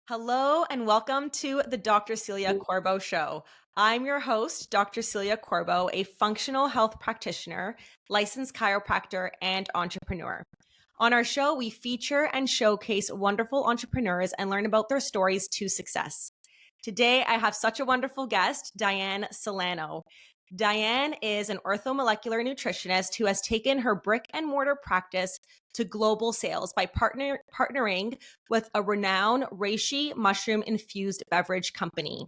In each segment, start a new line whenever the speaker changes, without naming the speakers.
Hello and welcome to the Dr. Celia Corbo Show. I'm your host, Dr. Celia Corbo, a functional health practitioner, licensed chiropractor, and entrepreneur. On our show, we feature and showcase wonderful entrepreneurs and learn about their stories to success. Today, I have such a wonderful guest, Dianne Solano. Dianne is an orthomolecular nutritionist who has taken her brick and mortar practice to global sales by partnering with a renowned reishi mushroom infused beverage company.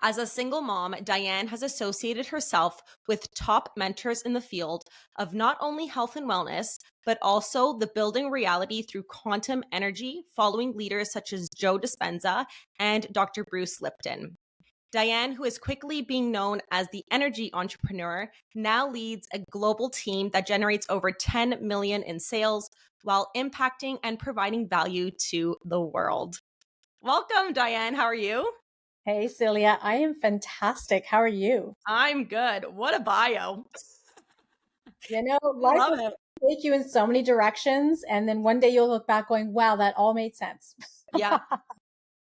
As a single mom, Dianne has associated herself with top mentors in the field of not only health and wellness, but also the building reality through quantum energy, following leaders such as Joe Dispenza and Dr. Bruce Lipton. Dianne, who is quickly being known as the energy entrepreneur, now leads a global team that generates over 10 million in sales while impacting and providing value to the world. Welcome, Dianne. How are you?
Hey, Celia, I am fantastic. How are you?
I'm good. What a bio.
Life
Love
will
it.
take you in so many directions, and then one day you'll look back going, wow, that all made sense.
Yeah.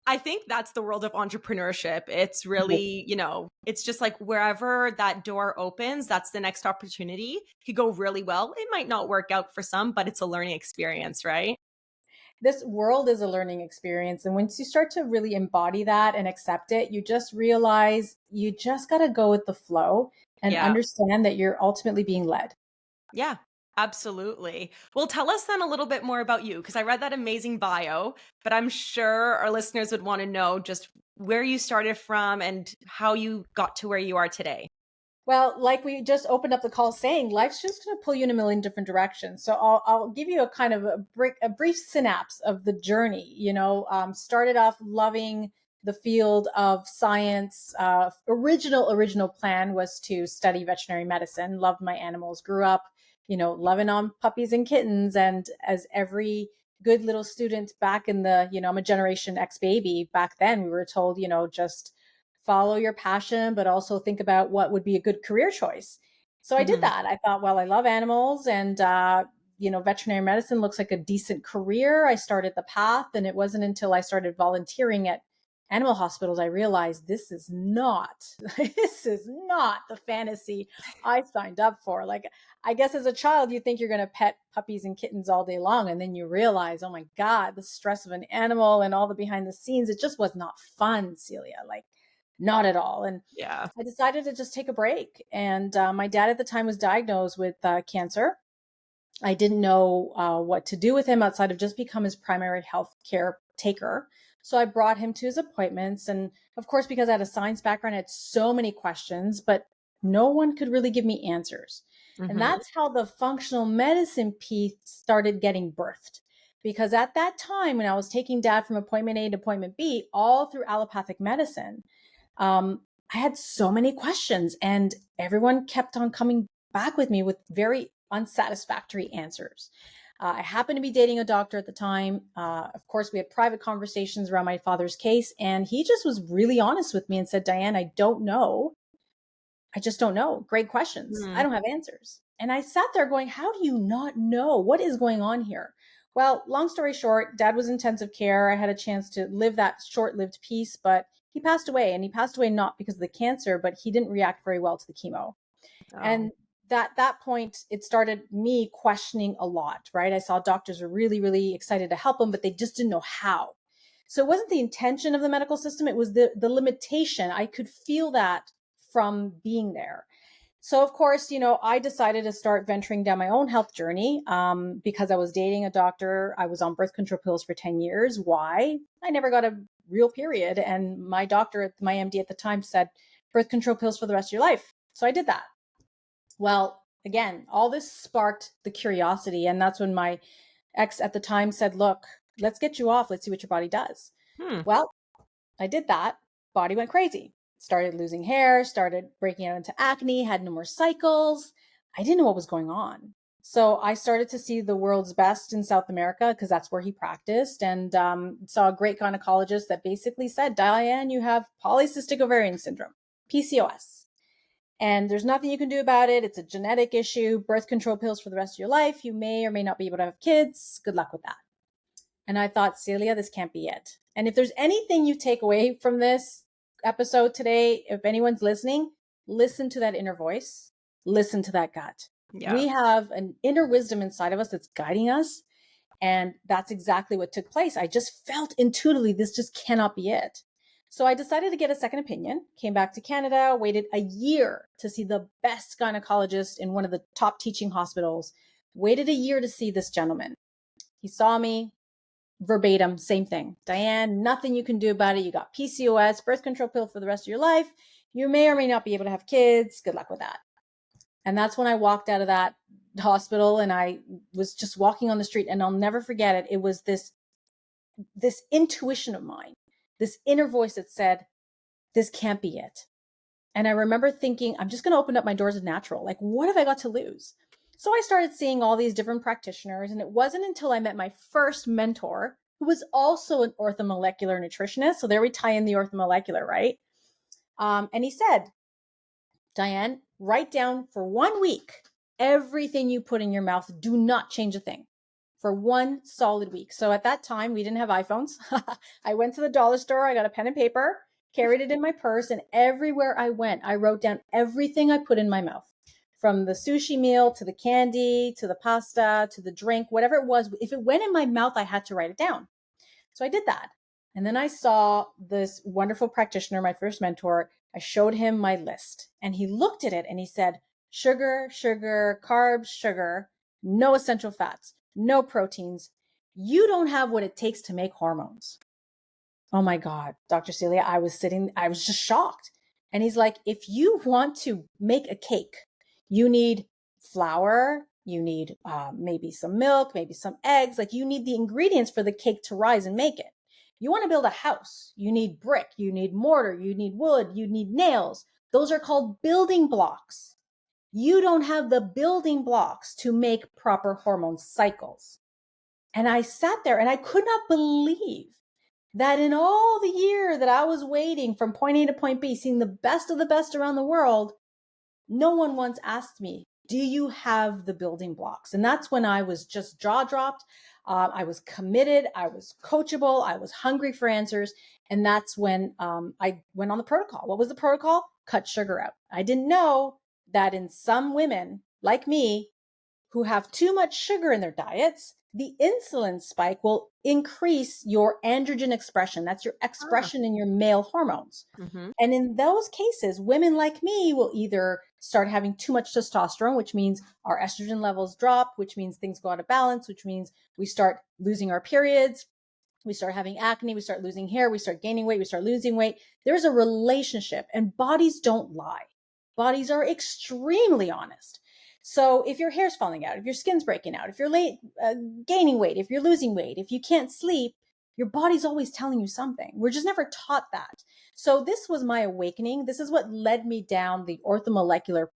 I think that's the world of entrepreneurship. It's really, it's just like wherever that door opens, that's the next opportunity. Could go really well. It might not work out for some, but it's a learning experience, right?
This world is a learning experience. And once you start to really embody that and accept it, you just realize you just got to go with the flow and
Yeah.
understand that you're ultimately being led.
Yeah, absolutely. Well, tell us then a little bit more about you, because I read that amazing bio, but I'm sure our listeners would want to know just where you started from and how you got to where you are today.
Well, like we just opened up the call saying, life's just going to pull you in a million different directions. So I'll give you a kind of a brief synapse of the journey. Started off loving the field of science. Original plan was to study veterinary medicine. Loved my animals. Grew up, loving on puppies and kittens. And as every good little student back in the, I'm a Generation X baby. Back then, we were told, just follow your passion, but also think about what would be a good career choice. So I did
Hmm.
that. I thought, well, I love animals and, veterinary medicine looks like a decent career. I started the path, and it wasn't until I started volunteering at animal hospitals I realized this is not the fantasy I signed up for. Like, I guess as a child, you think you're going to pet puppies and kittens all day long. And then you realize, oh my God, the stress of an animal and all the behind the scenes, it just was not fun, Celia. Like, not at all. And
Yeah.
I decided to just take a break. And my dad at the time was diagnosed with cancer. I didn't know what to do with him outside of just become his primary health care taker. So I brought him to his appointments. And of course, because I had a science background, I had so many questions, but no one could really give me answers. And
Hmm.
that's how the functional medicine piece started getting birthed. Because at that time, when I was taking dad from appointment A to appointment B, all through allopathic medicine, I had so many questions, and everyone kept on coming back with me with very unsatisfactory answers. I happened to be dating a doctor at the time. Of course, we had private conversations around my father's case, and he just was really honest with me and said, Dianne, I don't know. I just don't know. Great questions. I
Hmm.
don't have answers. And I sat there going, how do you not know? What is going on here? Well, long story short, dad was intensive care. I had a chance to live that short lived piece, but he passed away. And he passed away not because of the cancer, but he didn't react very well to the chemo.
Oh,
And that point, it started me questioning a lot, right? I saw doctors were really, really excited to help him, but they just didn't know how. So it wasn't the intention of the medical system, it was the limitation. I could feel that from being there. So, of course, I decided to start venturing down my own health journey because I was dating a doctor. I was on birth control pills for 10 years. Why? I never got a real period. And my doctor, my MD at the time, said birth control pills for the rest of your life. So I did that. Well, again, all this sparked the curiosity. And that's when my ex at the time said, look, let's get you off. Let's see what your body does.
hmm.
Well, I did that. Body went crazy. Started losing hair, started breaking out into acne, had no more cycles. I didn't know what was going on. So I started to see the world's best in South America because that's where he practiced, and saw a great gynecologist that basically said, Dianne, you have polycystic ovarian syndrome, PCOS. And there's nothing you can do about it. It's a genetic issue, birth control pills for the rest of your life. You may or may not be able to have kids. Good luck with that. And I thought, Celia, this can't be it. And if there's anything you take away from this episode today, if anyone's listening, listen to that inner voice, listen to that gut.
Yeah.
We have an inner wisdom inside of us that's guiding us. And that's exactly what took place. I just felt intuitively, this just cannot be it. So I decided to get a second opinion, came back to Canada, waited a year to see the best gynecologist in one of the top teaching hospitals, waited a year to see this gentleman. He saw me, verbatim, same thing. Dianne, nothing you can do about it. You got PCOS, birth control pill for the rest of your life. You may or may not be able to have kids. Good luck with that. And that's when I walked out of that hospital and I was just walking on the street, and I'll never forget it. It was this intuition of mine, this inner voice that said, this can't be it. And I remember thinking, I'm just going to open up my doors of natural. Like, what have I got to lose? So I started seeing all these different practitioners. And it wasn't until I met my first mentor, who was also an orthomolecular nutritionist. So there we tie in the orthomolecular, right? And he said, Dianne, write down for 1 week everything you put in your mouth. Do not change a thing for 1 solid week. So at that time, we didn't have iPhones. I went to the dollar store. I got a pen and paper, carried it in my purse. And everywhere I went, I wrote down everything I put in my mouth, from the sushi meal to the candy, to the pasta, to the drink, whatever it was. If it went in my mouth, I had to write it down. So I did that. And then I saw this wonderful practitioner, my first mentor. I showed him my list and he looked at it and he said, sugar, sugar, carbs, sugar, no essential fats, no proteins. You don't have what it takes to make hormones. Oh my God, Dr. Celia, I was just shocked. And he's like, if you want to make a cake, you need flour, you need maybe some milk, maybe some eggs. Like, you need the ingredients for the cake to rise and make it. You want to build a house, you need brick, you need mortar, you need wood, you need nails. Those are called building blocks. You don't have the building blocks to make proper hormone cycles. And I sat there and I could not believe that in all the year that I was waiting from point A to point B, seeing the best of the best around the world, no one once asked me, do you have the building blocks? And that's when I was just jaw dropped. I was committed. I was coachable. I was hungry for answers. And that's when I went on the protocol. What was the protocol? Cut sugar out. I didn't know that in some women like me who have too much sugar in their diets, the insulin spike will increase your androgen expression. That's your expression in your male hormones.
Mm-hmm.
And in those cases, women like me will either start having too much testosterone, which means our estrogen levels drop, which means things go out of balance, which means we start losing our periods, we start having acne, we start losing hair, we start gaining weight, we start losing weight. There's a relationship, and bodies don't lie. Bodies are extremely honest. So if your hair's falling out, if your skin's breaking out, if you're gaining weight, if you're losing weight, if you can't sleep, your body's always telling you something. We're just never taught that. So this was my awakening. This is what led me down the orthomolecular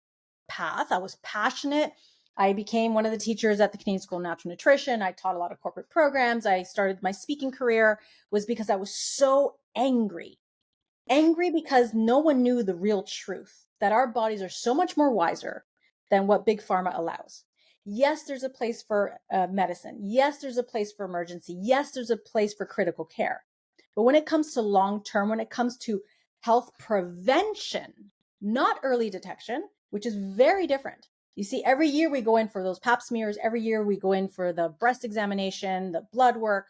path. I was passionate. I became one of the teachers at the Canadian School of Natural Nutrition. I taught a lot of corporate programs. I started my speaking career was because I was so angry because no one knew the real truth, that our bodies are so much more wiser than what Big Pharma allows. Yes, there's a place for medicine. Yes, there's a place for emergency. Yes, there's a place for critical care. But when it comes to long-term, when it comes to health prevention, not early detection, which is very different. You see, every year we go in for those pap smears. Every year we go in for the breast examination, the blood work.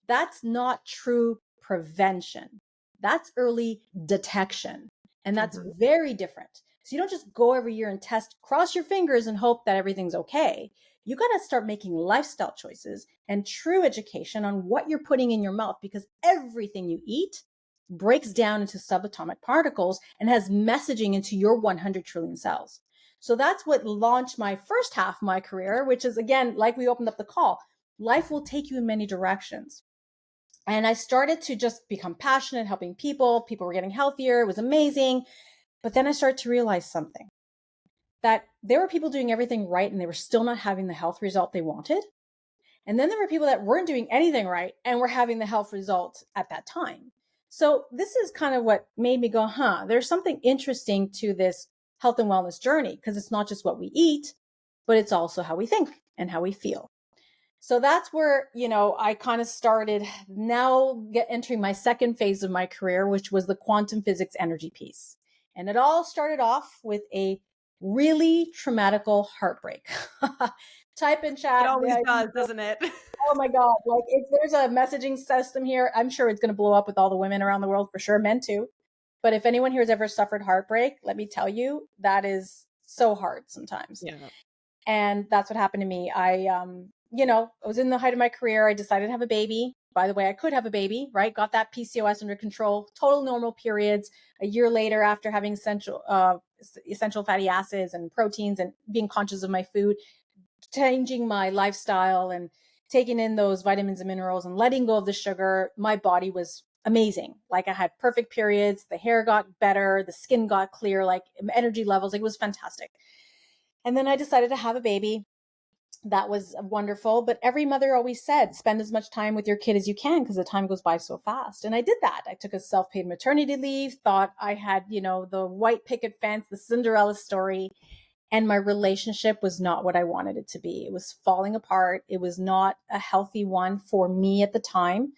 That's not true prevention. That's early detection. And that's very different. So you don't just go every year and test, cross your fingers and hope that everything's okay. You got to start making lifestyle choices and true education on what you're putting in your mouth, because everything you eat breaks down into subatomic particles and has messaging into your 100 trillion cells. So that's what launched my first half of my career, which is, again, like we opened up the call, life will take you in many directions. And I started to just become passionate, helping people. People were getting healthier. It was amazing. But then I started to realize something, that there were people doing everything right and they were still not having the health result they wanted. And then there were people that weren't doing anything right and were having the health result at that time. So this is kind of what made me go, there's something interesting to this health and wellness journey, because it's not just what we eat, but it's also how we think and how we feel. So that's where, I kind of started now entering my second phase of my career, which was the quantum physics energy piece. And it all started off with a really traumatical heartbreak. Type in
It
chat.
always does, doesn't it?
Oh my God. Like, if there's a messaging system here, I'm sure it's going to blow up with all the women around the world for sure, men too. But if anyone here has ever suffered heartbreak, let me tell you, that is so hard sometimes.
Yeah.
And that's what happened to me. I was in the height of my career. I decided to have a baby. By the way, I could have a baby, right? Got that PCOS under control, total normal periods. A year later, after having essential fatty acids and proteins and being conscious of my food, changing my lifestyle and taking in those vitamins and minerals and letting go of the sugar, my body was amazing. Like, I had perfect periods, the hair got better, the skin got clear, like energy levels, like, it was fantastic. And then I decided to have a baby. That was wonderful. But every mother always said, spend as much time with your kid as you can because the time goes by so fast. And I did that. I took a self-paid maternity leave, thought I had, the white picket fence, the Cinderella story. And my relationship was not what I wanted it to be. It was falling apart. It was not a healthy one for me at the time.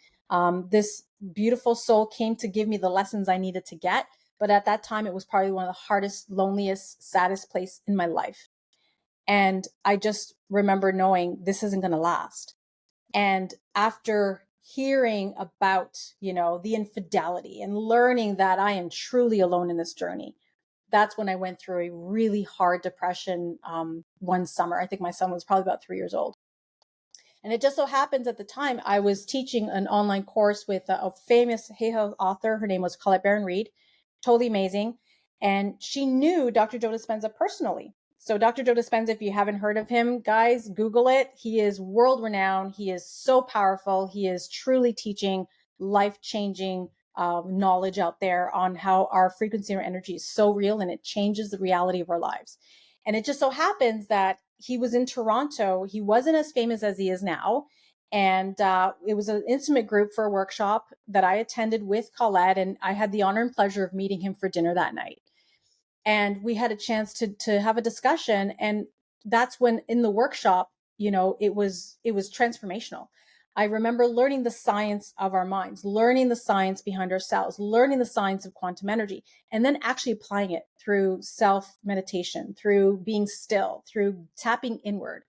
This beautiful soul came to give me the lessons I needed to get. But at that time, it was probably one of the hardest, loneliest, saddest place in my life. And I just remember knowing this isn't going to last. And after hearing about, the infidelity and learning that I am truly alone in this journey, that's when I went through a really hard depression one summer. I think my son was probably about 3 years old. And it just so happens at the time I was teaching an online course with a famous Hay House author. Her name was Colette Baron-Reid, totally amazing. And she knew Dr. Joe Dispenza personally. So Dr. Joe Dispenza, if you haven't heard of him, guys, Google it. He is world renowned. He is so powerful. He is truly teaching life-changing knowledge out there on how our frequency and our energy is so real and it changes the reality of our lives. And it just so happens that he was in Toronto. He wasn't as famous as he is now. And it was an intimate group for a workshop that I attended with Colette. And I had the honor and pleasure of meeting him for dinner that night. And we had a chance to have a discussion. And that's when in the workshop, it was transformational. I remember learning the science of our minds, learning the science behind our cells, learning the science of quantum energy, and then actually applying it through self meditation, through being still, through tapping inward.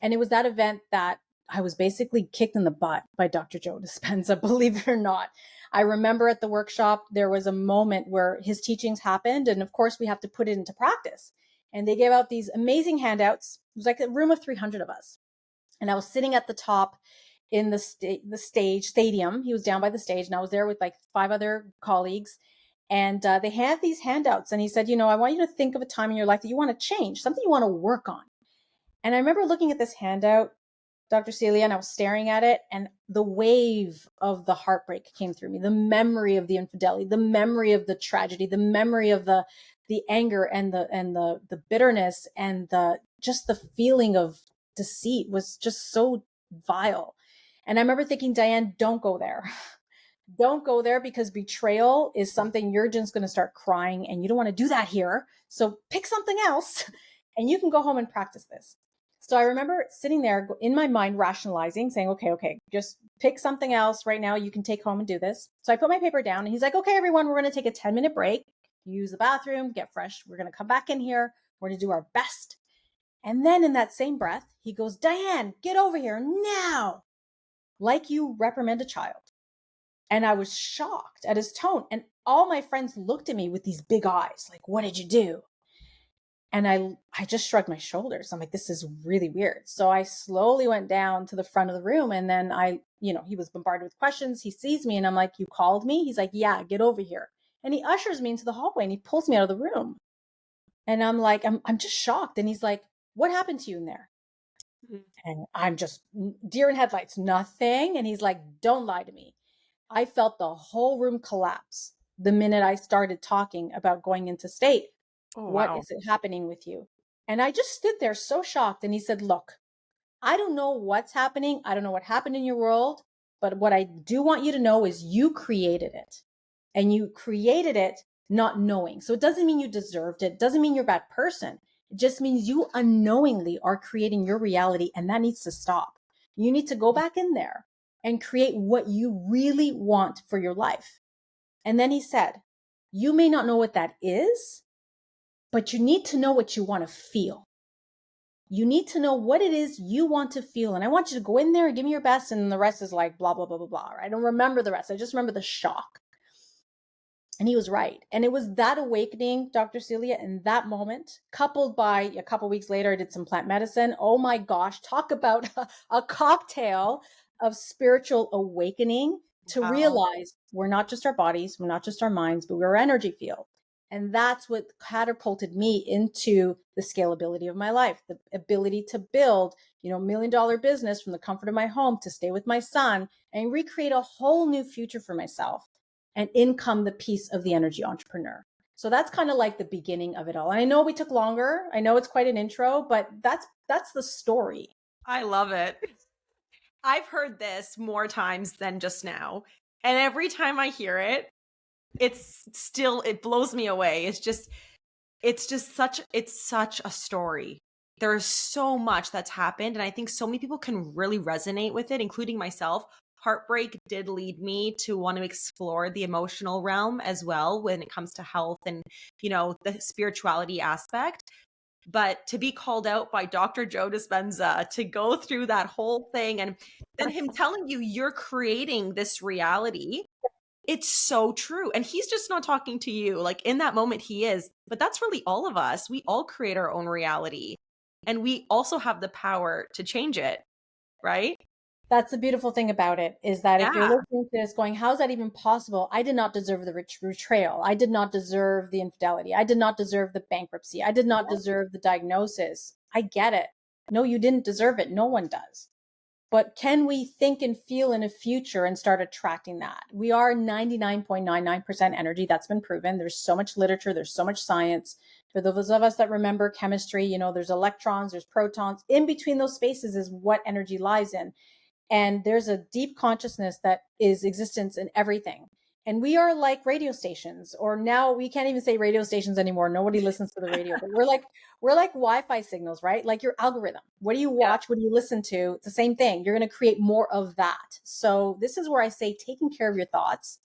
And it was that event that I was basically kicked in the butt by Dr. Joe Dispenza, believe it or not. I remember at the workshop, there was a moment where his teachings happened. And of course, we have to put it into practice. And they gave out these amazing handouts. It was like a room of 300 of us. And I was sitting at the top in the stage stadium. He was down by the stage, and I was there with like 5 other colleagues. And they had these handouts. And he said, I want you to think of a time in your life that you want to change, something you want to work on. And I remember looking at this handout, Dr. Celia, and I was staring at it, and the wave of the heartbreak came through me, the memory of the infidelity, the memory of the tragedy, the memory of the anger and the bitterness, and the feeling of deceit was just so vile. And I remember thinking, Dianne, don't go there. Don't go there, because betrayal is something you're just going to start crying, and you don't want to do that here. So pick something else and you can go home and practice this. So I remember sitting there in my mind, rationalizing, saying, okay, just pick something else right now. You can take home and do this. So I put my paper down, and he's like, okay, everyone, we're going to take a 10-minute break, use the bathroom, get fresh. We're going to come back in here. We're going to do our best. And then in that same breath, he goes, Dianne, get over here now, like you reprimand a child. And I was shocked at his tone. And all my friends looked at me with these big eyes, like, what did you do? And I just shrugged my shoulders. I'm like, this is really weird. So I slowly went down to the front of the room, and then he was bombarded with questions. He sees me, and I'm like, you called me? He's like, yeah, get over here. And he ushers me into the hallway, and he pulls me out of the room. And I'm like, I'm just shocked. And he's like, what happened to you in there? Mm-hmm. And I'm just deer in headlights, nothing. And he's like, don't lie to me. I felt the whole room collapse the minute I started talking about going into state. Oh, what is it happening with you? And I just stood there so shocked. And he said, look, I don't know what's happening. I don't know what happened in your world. But what I do want you to know is you created it. And you created it not knowing. So it doesn't mean you deserved it. It doesn't mean you're a bad person. It just means you unknowingly are creating your reality. And that needs to stop. You need to go back in there and create what you really want for your life. And then he said, you may not know what that is, but you need to know what you want to feel. You need to know what it is you want to feel. And I want you to go in there and give me your best. And the rest is like blah, blah, blah, blah, blah. I don't remember the rest. I just remember the shock. And he was right. And it was that awakening, Dr. Celia, in that moment, coupled by a couple weeks later, I did some plant medicine. Oh my gosh, talk about a cocktail of spiritual awakening to realize we're not just our bodies, we're not just our minds, but we're our energy field. And that's what catapulted me into the scalability of my life, the ability to build, $1 million business from the comfort of my home, to stay with my son and recreate a whole new future for myself. And in come the piece of the energy entrepreneur. So that's kind of like the beginning of it all. And I know we took longer. I know it's quite an intro, but that's the story.
I love it. I've heard this more times than just now. And every time I hear it, it blows me away. It's such a story. There's so much that's happened. And I think so many people can really resonate with it, including myself. Heartbreak did lead me to want to explore the emotional realm as well when it comes to health and, the spirituality aspect. But to be called out by Dr. Joe Dispenza, to go through that whole thing and then him telling you you're creating this reality, it's so true. And he's just not talking to you. Like in that moment he is, but that's really all of us. We all create our own reality and we also have the power to change it, right?
That's the beautiful thing about it, is that if you're listening to this going, how is that even possible? I did not deserve the betrayal. I did not deserve the infidelity. I did not deserve the bankruptcy. I did not deserve the diagnosis. I get it. No, you didn't deserve it. No one does. But can we think and feel in a future and start attracting that? We are 99.99% energy. That's been proven. There's so much literature. There's so much science. For those of us that remember chemistry, there's electrons, there's protons. In between those spaces is what energy lies in. And there's a deep consciousness that is existence in everything. And we are like radio stations, or now we can't even say radio stations anymore. Nobody listens to the radio, but we're like Wi-Fi signals, right? Like your algorithm. What do you watch? What do you listen to? It's the same thing. You're going to create more of that. So this is where I say taking care of your thoughts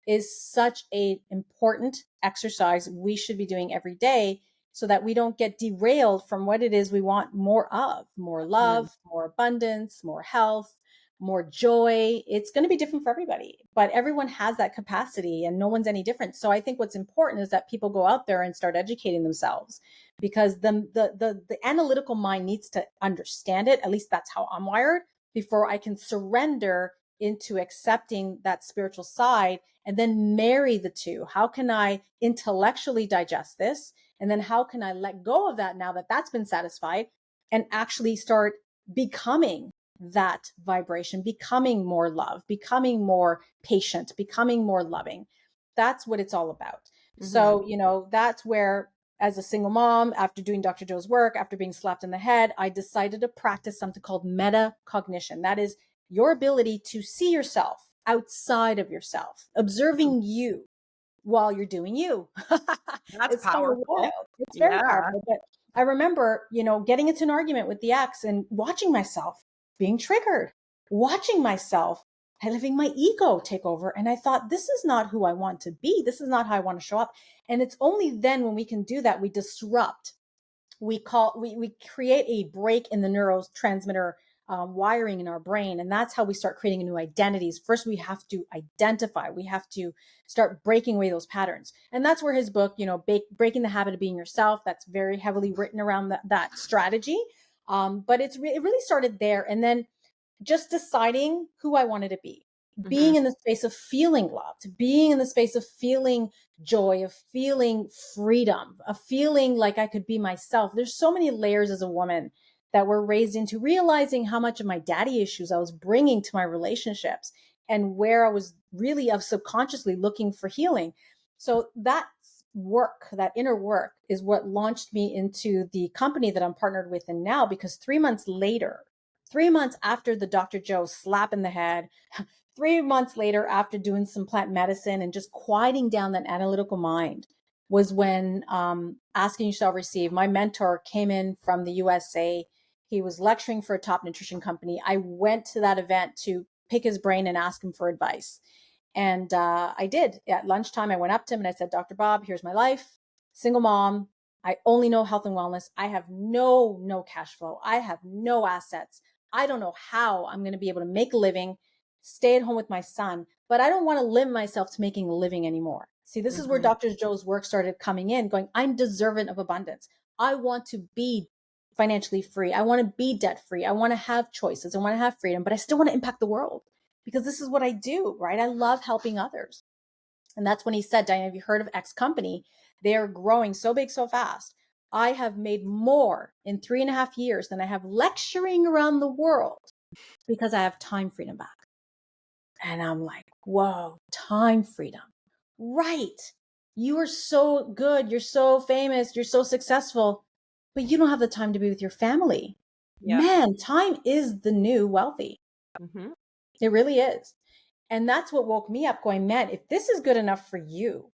is such an important exercise we should be doing every day, so that we don't get derailed from what it is we want more of: more love, more abundance, more health, more joy. It's going to be different for everybody, but everyone has that capacity and no one's any different. So I think what's important is that people go out there and start educating themselves, because the analytical mind needs to understand it. At least that's how I'm wired, before I can surrender into accepting that spiritual side and then marry the two. How can I intellectually digest this? And then how can I let go of that now that that's been satisfied, and actually start becoming that vibration, becoming more love, becoming more patient, becoming more loving? That's what it's all about. So, that's where, as a single mom, after doing Dr. Joe's work, after being slapped in the head, I decided to practice something called metacognition. That is your ability to see yourself outside of yourself, observing you while you're doing you.
That's
It's kind of
powerful.
wild. It's very powerful. But I remember, getting into an argument with the ex and watching myself being triggered, watching myself having my ego take over. And I thought, this is not who I want to be. This is not how I want to show up. And it's only then when we can do that, we disrupt. We create a break in the neurotransmitter wiring in our brain. And that's how we start creating new identities. First, we have to identify. We have to start breaking away those patterns. And that's where his book, Breaking the Habit of Being Yourself, that's very heavily written around that strategy. But it really started there. And then just deciding who I wanted to be, being in the space of feeling loved, being in the space of feeling joy, of feeling freedom, of feeling like I could be myself. There's so many layers as a woman that we're raised into, realizing how much of my daddy issues I was bringing to my relationships, and where I was really subconsciously looking for healing. So that work, that inner work, is what launched me into the company that I'm partnered with in now, because 3 months after the Dr. Joe slap in the head, 3 months later, after doing some plant medicine and just quieting down that analytical mind, was when Asking You Shall Receive, my mentor, came in from the USA. He was lecturing for a top nutrition company. I went to that event to pick his brain and ask him for advice. And I did. At lunchtime, I went up to him and I said, Dr. Bob, here's my life. Single mom. I only know health and wellness. I have no cash flow. I have no assets. I don't know how I'm going to be able to make a living, stay at home with my son, but I don't want to limit myself to making a living anymore. See, this is where Dr. Joe's work started coming in, going, I'm deserving of abundance. I want to be financially free. I want to be debt free. I want to have choices. I want to have freedom, but I still want to impact the world because this is what I do, right? I love helping others. And that's when he said, Dianne, have you heard of X company? They are growing so big, so fast. I have made more in 3.5 years than I have lecturing around the world because I have time freedom back. And I'm like, whoa, time freedom. Right. You are so good. You're so famous. You're so successful, but you don't have the time to be with your family.
Yeah.
Man, time is the new wealthy. It really is. And that's what woke me up going, man, if this is good enough for you,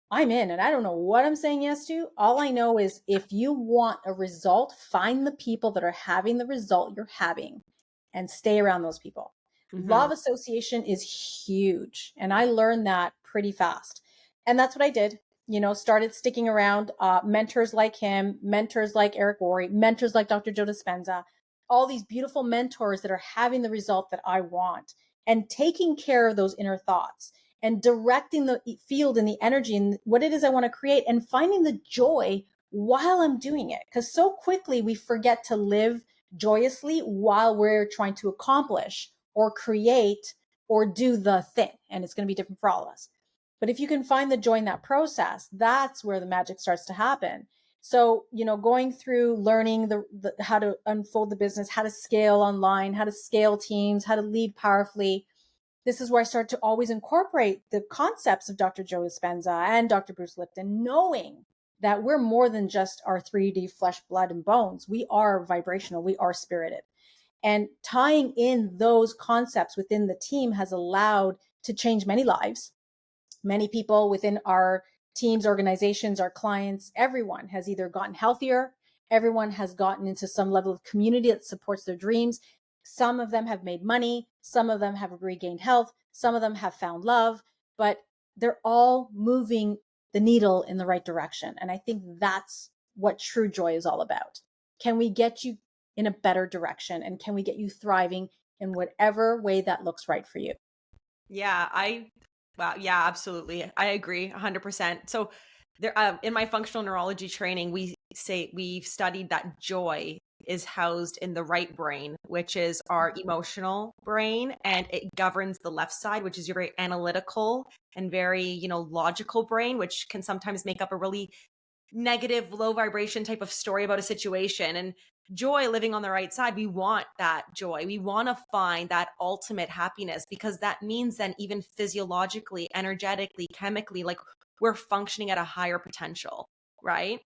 I'm in. And I don't know what I'm saying yes to. All I know is if you want a result, find the people that are having the result you're having and stay around those people. Law of association is huge. And I learned that pretty fast. And that's what I did. Started sticking around mentors like him, mentors like Eric Worre, mentors like Dr. Joe Dispenza, all these beautiful mentors that are having the result that I want and taking care of those inner thoughts and directing the field and the energy and what it is I want to create and finding the joy while I'm doing it. Because so quickly we forget to live joyously while we're trying to accomplish or create or do the thing. And it's going to be different for all of us. But if you can find the joy in that process, that's where the magic starts to happen. So, going through learning the how to unfold the business, how to scale online, how to scale teams, how to lead powerfully. This is where I start to always incorporate the concepts of Dr. Joe Dispenza and Dr. Bruce Lipton, knowing that we're more than just our 3D flesh, blood, and bones. We are vibrational. We are spirited. And tying in those concepts within the team has allowed to change many lives. Many people within our teams, organizations, our clients, everyone has either gotten healthier. Everyone has gotten into some level of community that supports their dreams. Some of them have made money. Some of them have regained health. Some of them have found love, but they're all moving the needle in the right direction. And I think that's what true joy is all about. Can we get you in a better direction? And can we get you thriving in whatever way that looks right for you?
Wow. Yeah, absolutely. I agree 100%. So there, in my functional neurology training, we've studied that joy is housed in the right brain, which is our emotional brain, and it governs the left side, which is your very analytical and very, logical brain, which can sometimes make up a really negative, low vibration type of story about a situation. And joy living on the right side, we want that joy. We want to find that ultimate happiness because that means then even physiologically, energetically, chemically, like we're functioning at a higher potential, right?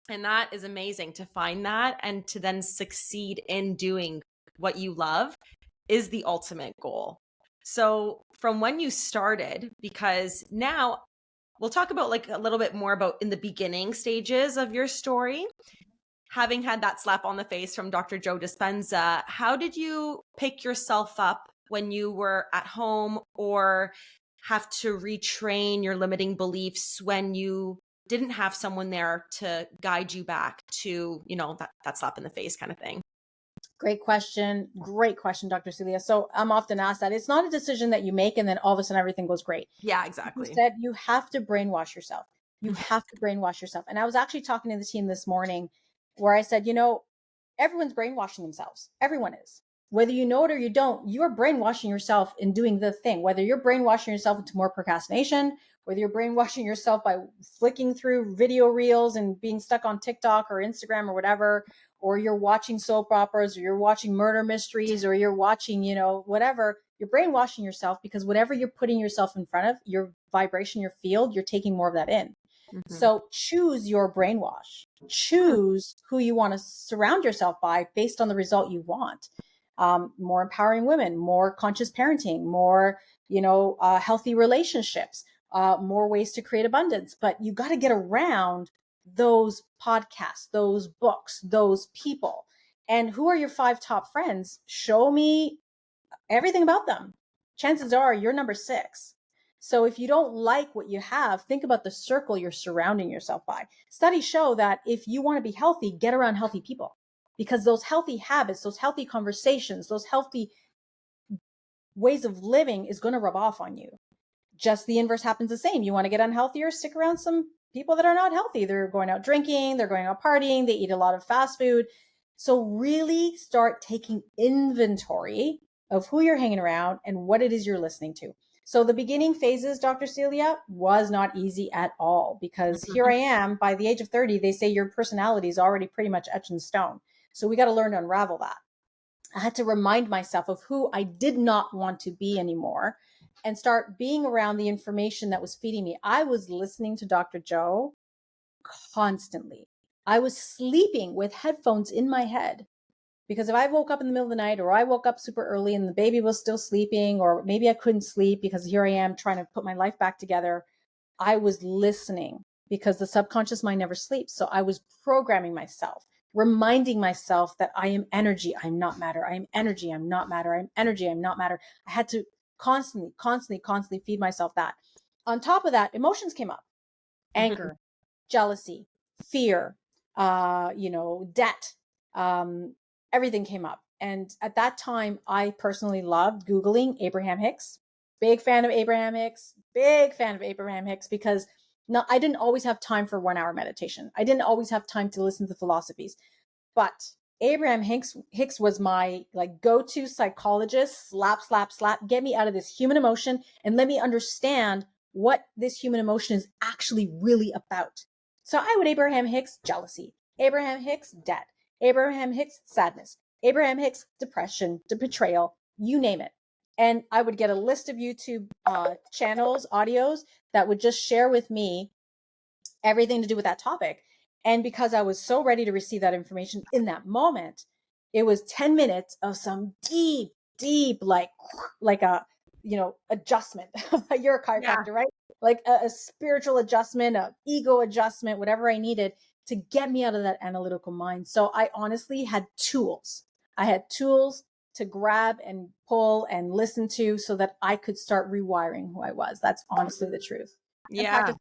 And that is amazing to find that and to then succeed in doing what you love is the ultimate goal. So from when you started, because now we'll talk about like a little bit more about in the beginning stages of your story, having had that slap on the face from Dr. Joe Dispenza, how did you pick yourself up when you were at home or have to retrain your limiting beliefs when you didn't have someone there to guide you back to, that slap in the face kind of thing?
Great question. Great question, Dr. Celia. So I'm often asked that. It's not a decision that you make and then all of a sudden everything goes great.
Yeah, exactly.
Instead, you have to brainwash yourself. You have to brainwash yourself. And I was actually talking to the team this morning where I said, everyone's brainwashing themselves. Everyone is. Whether you know it or you don't, you're brainwashing yourself in doing the thing. Whether you're brainwashing yourself into more procrastination, whether you're brainwashing yourself by flicking through video reels and being stuck on TikTok or Instagram or whatever, or you're watching soap operas, or you're watching murder mysteries, or you're watching, whatever, you're brainwashing yourself because whatever you're putting yourself in front of, your vibration, your field, you're taking more of that in. So choose your brainwash. Choose who you want to surround yourself by based on the result you want. More empowering women, more conscious parenting, more, healthy relationships, more ways to create abundance. But you got to get around those podcasts, those books, those people. And who are your 5 top friends? Show me everything about them. Chances are you're number 6. So if you don't like what you have, think about the circle you're surrounding yourself by. Studies show that if you want to be healthy, get around healthy people, because those healthy habits, those healthy conversations, those healthy ways of living is going to rub off on you. Just the inverse happens the same. You want to get unhealthier, stick around some people that are not healthy. They're going out drinking, they're going out partying, they eat a lot of fast food. So really start taking inventory of who you're hanging around and what it is you're listening to. So the beginning phases, Dr. Celia, was not easy at all, because here I am by the age of 30, they say your personality is already pretty much etched in stone. So we got to learn to unravel that. I had to remind myself of who I did not want to be anymore and start being around the information that was feeding me. I was listening to Dr. Joe constantly. I was sleeping with headphones in my head, because if I woke up in the middle of the night, or I woke up super early and the baby was still sleeping, or maybe I couldn't sleep because here I am trying to put my life back together, I was listening, because the subconscious mind never sleeps. So I was programming myself, reminding myself that I am energy, I'm not matter. I am energy, I'm not matter. I'm energy, I'm not matter. I had to constantly feed myself that. On top of that, emotions came up: anger, jealousy, fear, debt, everything came up. And at that time, I personally loved Googling Abraham Hicks. Big fan of Abraham Hicks, because no, I didn't always have time for 1 hour meditation. I didn't always have time to listen to philosophies, but Abraham Hicks was my go-to psychologist. Slap, get me out of this human emotion and let me understand what this human emotion is actually really about. So I would Abraham Hicks jealousy, Abraham Hicks debt, Abraham Hicks sadness, Abraham Hicks depression, betrayal, you name it. And I would get a list of YouTube channels, audios that would just share with me everything to do with that topic. And because I was so ready to receive that information in that moment, it was 10 minutes of some deep, like a, adjustment. You're a chiropractor, right? Like a spiritual adjustment, a ego adjustment, whatever I needed to get me out of that analytical mind. So I honestly had tools. I had tools to grab and pull and listen to so that I could start rewiring who I was. That's honestly the truth.
Yeah.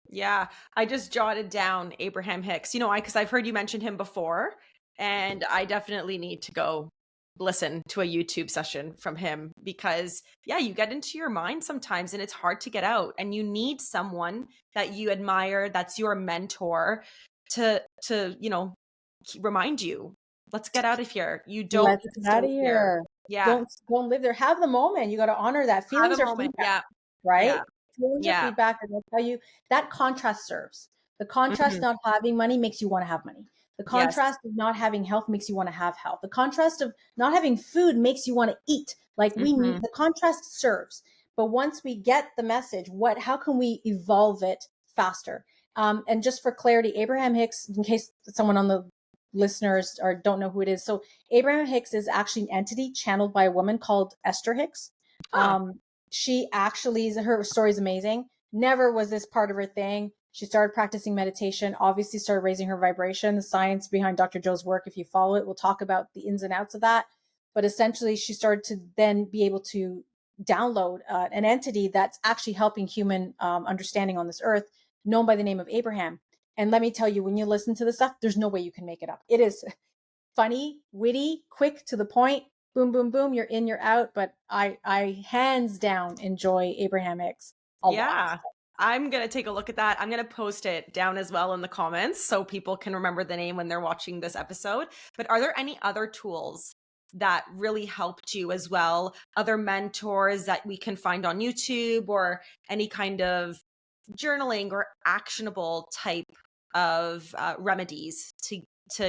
Yeah. I just jotted down Abraham Hicks, because I've heard you mention him before, and I definitely need to go listen to a YouTube session from him, because you get into your mind sometimes and it's hard to get out, and you need someone that you admire, that's your mentor, to remind you, let's get out of here. You don't
Let's
need to
get out
stay
of
here.
here.
Yeah.
Don't live there. Have the moment. You got to honor that.
Have a
Feelings are
moment.
feedback,
Yeah.
right?
Yeah.
Feelings are
Yeah.
feedback. And I'll tell you that contrast serves. The contrast not having money makes you want to have money. The
Yes.
contrast of not having health makes you want to have health. The contrast of not having food makes you want to eat. Like the contrast serves. But once we get the message, how can we evolve it faster? And just for clarity, Abraham Hicks, in case someone on the listeners or don't know who it is. So Abraham Hicks is actually an entity channeled by a woman called Esther Hicks. She actually, her story is amazing. Never was this part of her thing. She started practicing meditation, obviously started raising her vibration. The science behind Dr. Joe's work, if you follow it, we'll talk about the ins and outs of that. But essentially, she started to then be able to download an entity that's actually helping human understanding on this earth, known by the name of Abraham. And let me tell you, when you listen to the stuff, there's no way you can make it up. It is funny, witty, quick, to the point. Boom, boom, boom. You're in, you're out. But I hands down enjoy Abraham Hicks a lot.
I'm going to take a look at that. I'm going to post it down as well in the comments so people can remember the name when they're watching this episode. But are there any other tools that really helped you as well? Other mentors that we can find on YouTube, or any kind of journaling or actionable type of remedies to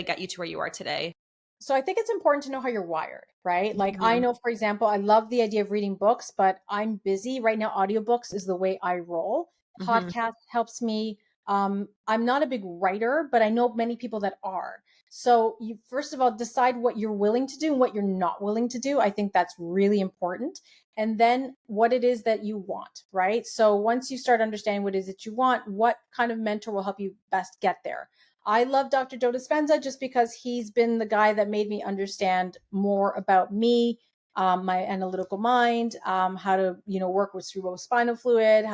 get you to where you are today?
So I think it's important to know how you're wired, right? Like I know, for example, I love the idea of reading books, but I'm busy right now. Audiobooks is the way I roll. Podcast helps me. I'm not a big writer, but I know many people that are. So you first of all decide what you're willing to do and what you're not willing to do. I think that's really important. And then what it is that you want, right? So once you start understanding what it is that you want, what kind of mentor will help you best get there? I love Dr. Joe Dispenza just because he's been the guy that made me understand more about me, my analytical mind, how to, work with cerebrospinal fluid,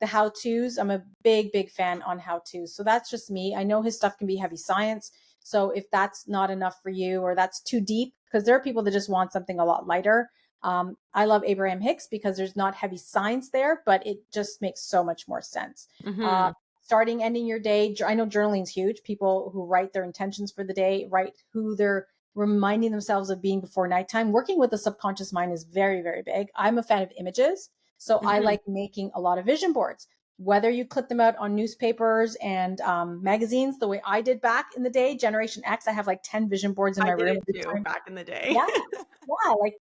the how-tos. I'm a big, big fan on how-tos. So that's just me. I know his stuff can be heavy science. So if that's not enough for you or that's too deep, because there are people that just want something a lot lighter. I love Abraham Hicks because there's not heavy science there, but it just makes so much more sense.
Mm-hmm.
Starting, ending your day. I know journaling is huge. People who write their intentions for the day, write who they're reminding themselves of being before nighttime. Working with the subconscious mind is very, very big. I'm a fan of images. So I like making a lot of vision boards, whether you clip them out on newspapers and magazines, the way I did back in the day, Generation X. I have like 10 vision boards in my room.
I did it too back in the day.
Yeah. Yeah. Like,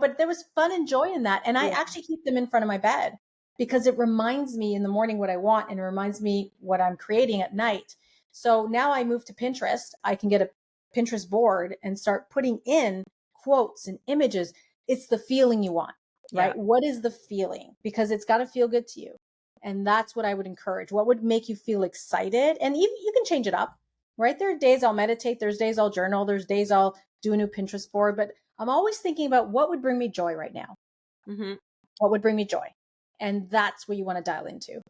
but there was fun and joy in that. And I actually keep them in front of my bed because it reminds me in the morning what I want and it reminds me what I'm creating at night. So now I move to Pinterest. I can get a Pinterest board and start putting in quotes and images. It's the feeling you want, right?
Yeah.
What is the feeling? Because it's got to feel good to you. And that's what I would encourage. What would make you feel excited? And even you can change it up, right? There are days I'll meditate. There's days I'll journal. There's days I'll do a new Pinterest board, but I'm always thinking about what would bring me joy right now.
Mm-hmm.
What would bring me joy? And that's what you want to dial into.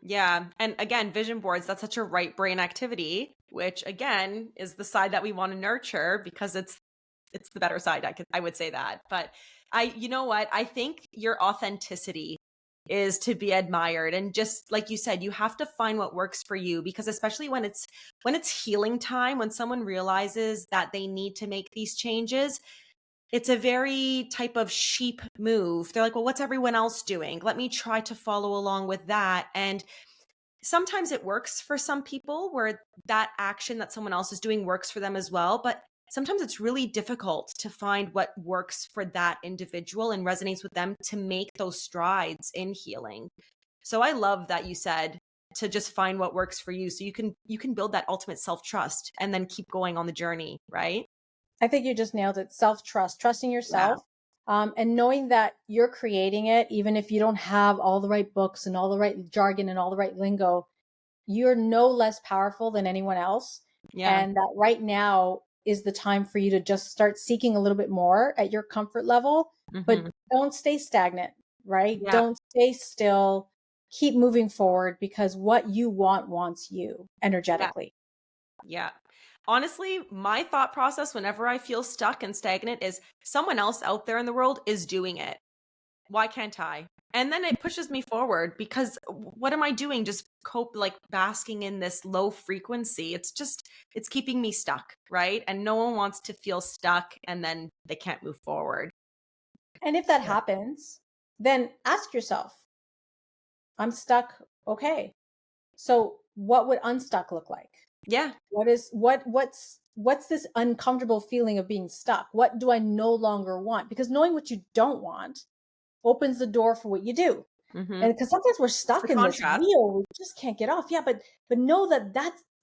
Yeah. And again, vision boards, that's such a right brain activity, which again is the side that we want to nurture because it's the better side. I would say that. But you know what? I think your authenticity is to be admired. And just like you said, you have to find what works for you, because especially when it's healing time, when someone realizes that they need to make these changes, it's a very type of sheep move. They're like, well, what's everyone else doing? Let me try to follow along with that. And sometimes it works for some people where that action that someone else is doing works for them as well. But sometimes it's really difficult to find what works for that individual and resonates with them to make those strides in healing. So I love that you said to just find what works for you so you can build that ultimate self-trust and then keep going on the journey, right?
I think you just nailed it. Self-trust, trusting
Yeah.
yourself, and knowing that you're creating it, even if you don't have all the right books and all the right jargon and all the right lingo, you're no less powerful than anyone else.
Yeah.
And that right now is the time for you to just start seeking a little bit more at your comfort level, but
Mm-hmm.
don't stay stagnant, right?
Yeah.
Don't stay still. Keep moving forward because what you want wants you
Yeah.
energetically.
Yeah. Honestly, my thought process whenever I feel stuck and stagnant is someone else out there in the world is doing it. Why can't I? And then it pushes me forward because what am I doing? Just like basking in this low frequency. It's keeping me stuck, right? And no one wants to feel stuck and then they can't move forward.
And if that happens, then ask yourself, I'm stuck. Okay. So what would unstuck look like?
Yeah.
What's this uncomfortable feeling of being stuck? What do I no longer want? Because knowing what you don't want opens the door for what you do.
Mm-hmm.
And because sometimes we're
It's the
stuck in this
contrast.
wheel, we just can't get off. Yeah, but know that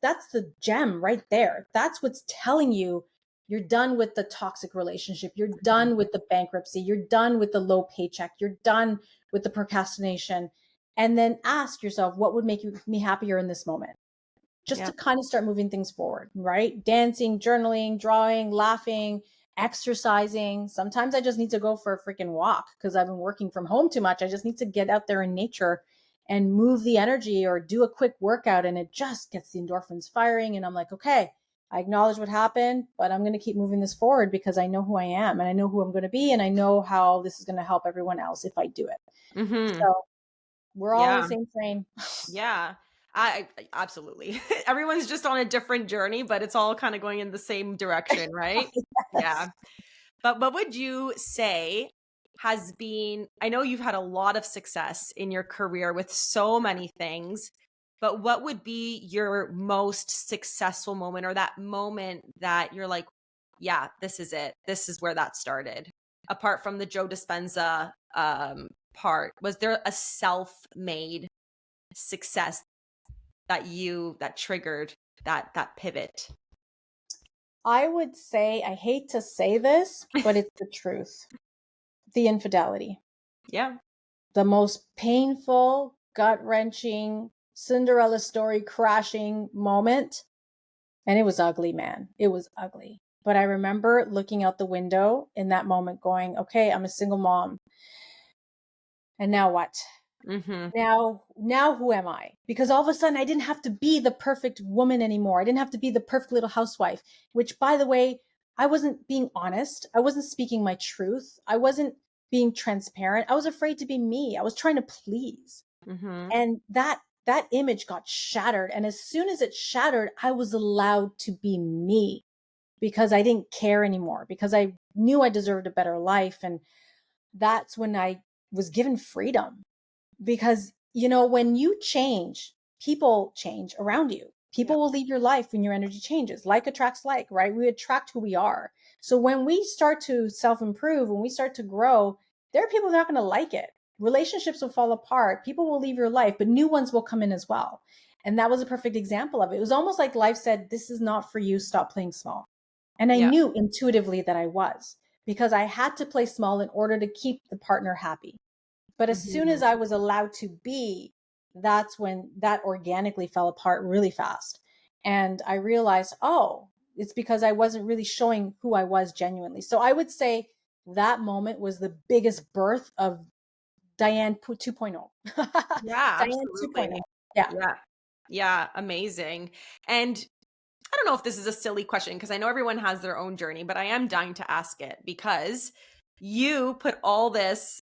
that's the gem right there. That's what's telling you you're done with the toxic relationship. You're done with the bankruptcy. You're done with the low paycheck. You're done with the procrastination. And then ask yourself, what would make me happier in this moment? Just
Yeah.
to kind of start moving things forward, right? Dancing, journaling, drawing, laughing, exercising. Sometimes I just need to go for a freaking walk because I've been working from home too much. I just need to get out there in nature and move the energy or do a quick workout, and it just gets the endorphins firing. And I'm like, okay, I acknowledge what happened, but I'm going to keep moving this forward because I know who I am and I know who I'm going to be. And I know how this is going to help everyone else if I do it.
Mm-hmm.
So we're all on the
Yeah.
same train.
Yeah. I absolutely. Everyone's just on a different journey, but it's all kind of going in the same direction, right? Yeah.
Yes.
But what would you say has been, I know you've had a lot of success in your career with so many things, but what would be your most successful moment or that moment that you're like, yeah, this is it. This is where that started. Apart from the Joe Dispenza part, was there a self-made success that triggered that pivot?
I would say, I hate to say this, but it's the truth. The infidelity.
Yeah.
The most painful, gut wrenching, Cinderella story crashing moment And it was ugly, man. It was ugly. But I remember looking out the window in that moment going, okay, I'm a single mom. And now what?
Mm-hmm.
Now who am I? Because all of a sudden I didn't have to be the perfect woman anymore. I didn't have to be the perfect little housewife, which, by the way, I wasn't being honest. I wasn't speaking my truth. I wasn't being transparent. I was afraid to be me. I was trying to please.
Mm-hmm.
And that image got shattered. And as soon as it shattered, I was allowed to be me because I didn't care anymore, because I knew I deserved a better life. And that's when I was given freedom. Because, when you change, people change around you.
Yeah.
People will leave your life when your energy changes. Like attracts like, right? We attract who we are. So when we start to self-improve, when we start to grow, there are people that are not going to like it. Relationships will fall apart. People will leave your life, but new ones will come in as well. And that was a perfect example of it. It was almost like life said, this is not for you. Stop playing small. And I
Yeah.
knew intuitively that I was, because I had to play small in order to keep the partner happy. But as soon
Mm-hmm.
as I was allowed to be, that's when that organically fell apart really fast. And I realized, oh, it's because I wasn't really showing who I was genuinely. So I would say that moment was the biggest birth of Dianne 2.0.
Yeah,
Dianne 2.0.
absolutely.
Yeah.
Yeah. Yeah. Amazing. And I don't know if this is a silly question because I know everyone has their own journey, but I am dying to ask it because you put all this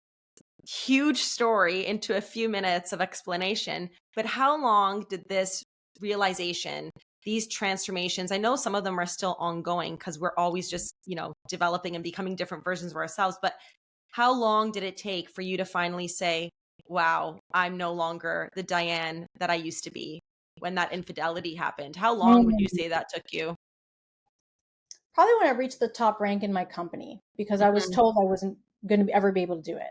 huge story into a few minutes of explanation. But how long did this realization, these transformations, I know some of them are still ongoing because we're always just, developing and becoming different versions of ourselves. But how long did it take for you to finally say, wow, I'm no longer the Dianne that I used to be when that infidelity happened? How long would you
Mm.
say that took you?
Probably when I reached the top rank in my company, because I was
Mhm.
told I wasn't going to ever be able to do it.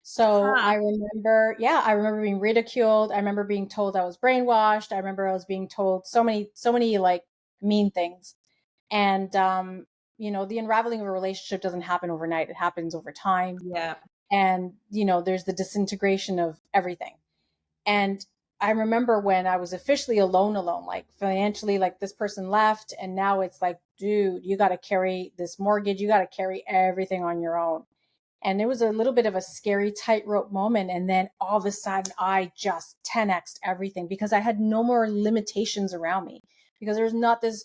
So
Huh.
I remember being ridiculed. I remember being told I was brainwashed. I remember I was being told so many like mean things. And, the unraveling of a relationship doesn't happen overnight. It happens over time.
Yeah.
And, there's the disintegration of everything. And I remember when I was officially alone, like financially, like this person left. And now it's like, dude, you got to carry this mortgage. You got to carry everything on your own. And it was a little bit of a scary tightrope moment. And then all of a sudden, I just 10x'd everything because I had no more limitations around me, because there's not this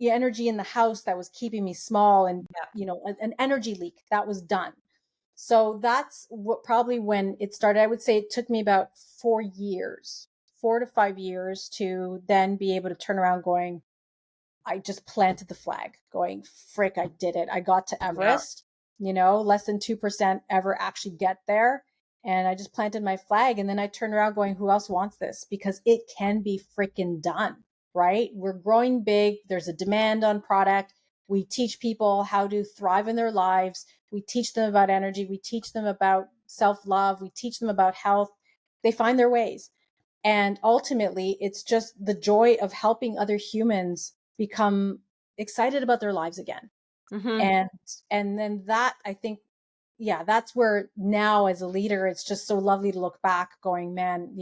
energy in the house that was keeping me small. And,
Yeah.
an energy leak that was done. So that's what probably when it started. I would say it took me about 4 years, 4 to 5 years to then be able to turn around going, I just planted the flag going, frick, I did it. I got to
Yeah.
Everest, less than 2% ever actually get there. And I just planted my flag. And then I turned around going, who else wants this? Because it can be freaking done, right? We're growing big. There's a demand on product. We teach people how to thrive in their lives. We teach them about energy. We teach them about self love. We teach them about health. They find their ways. And ultimately, it's just the joy of helping other humans become excited about their lives again.
Hmm.
And then that, I think, yeah, that's where now as a leader, it's just so lovely to look back going, man,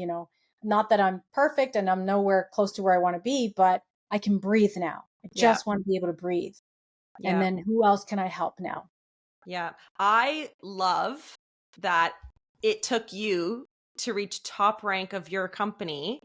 not that I'm perfect and I'm nowhere close to where I want to be, but I can breathe now. I
Yeah.
just want to be able to breathe. And
Yeah.
then who else can I help now?
Yeah. I love that it took you to reach top rank of your company